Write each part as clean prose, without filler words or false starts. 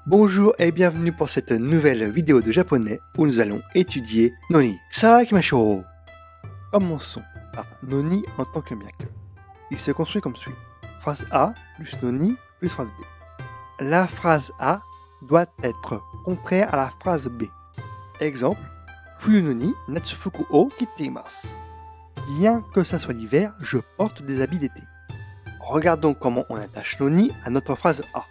Bonjour et bienvenue pour cette nouvelle vidéo de japonais où nous allons étudier Noni. Sakimashou. Commençons par Noni en tant que bien que. Il se construit comme suit. Phrase A plus Noni plus phrase B. La phrase A doit être contraire à la phrase B. Exemple, Fuyu Noni Natsufuku o kitteimasu. Bien que ça soit l'hiver, je porte des habits d'été. Regardons comment on attache Noni à notre phrase A.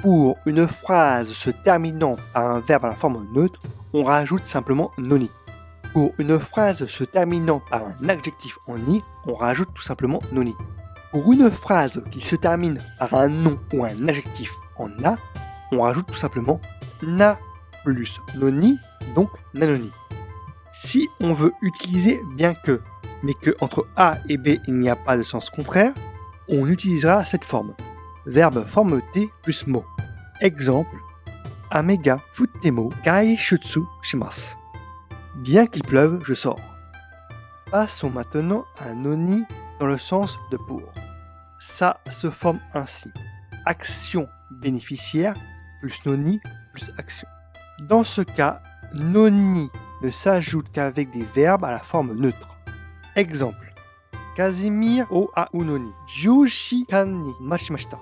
Pour une phrase se terminant par un verbe à la forme neutre, on rajoute simplement Noni. Pour une phrase se terminant par un adjectif en ni, on rajoute tout simplement Noni. Pour une phrase qui se termine par un nom ou un adjectif en na, on rajoute tout simplement na plus Noni, donc nanoni. Si on veut utiliser bien que, mais que entre A et B il n'y a pas de sens contraire, on utilisera cette forme. Verbe forme T plus mot. Exemple, Amega futemo gaishutsu shimasu. Bien qu'il pleuve, je sors. Passons maintenant à Noni dans le sens de pour. Ça se forme ainsi. Action bénéficiaire plus Noni plus action. Dans ce cas, Noni ne s'ajoute qu'avec des verbes à la forme neutre. Exemple, Kazimir o au Noni. Jushi kan ni mashimashita.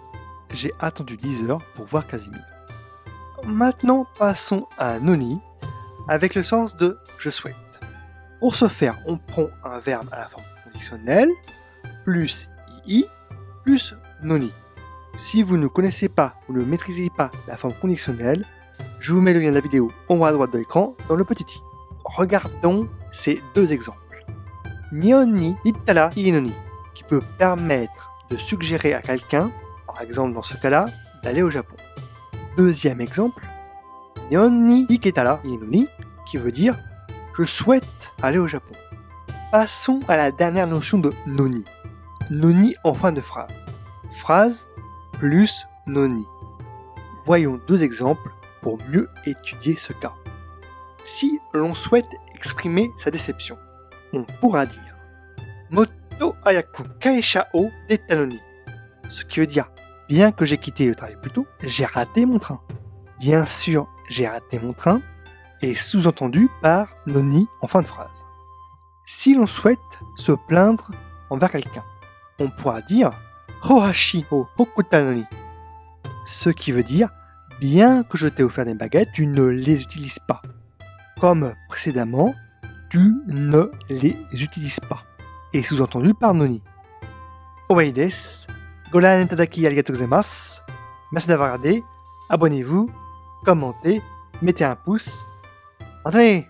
J'ai attendu 10 heures pour voir Casimir. Maintenant, passons à Noni avec le sens de je souhaite. Pour ce faire, on prend un verbe à la forme conditionnelle plus ii plus Noni. Si vous ne connaissez pas ou ne maîtrisez pas la forme conditionnelle, je vous mets le lien de la vidéo en haut à droite de l'écran dans le petit i. Regardons ces deux exemples. Nihon ni ittara ii noni, qui peut permettre de suggérer à quelqu'un, par exemple dans ce cas-là, d'aller au Japon. Deuxième exemple, Nihon ni iketara ii noni, qui veut dire je souhaite aller au Japon. Passons à la dernière notion de Noni. Noni en fin de phrase. Phrase plus Noni. Voyons deux exemples pour mieux étudier ce cas. Si l'on souhaite exprimer sa déception, on pourra dire Motto ayaku kaesha o detta noni. Ce qui veut dire bien que j'ai quitté le travail plus tôt, j'ai raté mon train. Bien sûr, j'ai raté mon train est sous-entendu par Noni en fin de phrase. Si l'on souhaite se plaindre envers quelqu'un, on pourra dire Hohashi o hokuta noni. Ce qui veut dire bien que je t'ai offert des baguettes, tu ne les utilises pas. Comme précédemment, tu ne les utilises pas. Et sous-entendu par Noni. Owaii desu. Goran itadaki arigatou gozaimasu. Merci d'avoir regardé. Abonnez-vous, commentez, mettez un pouce. Attendez.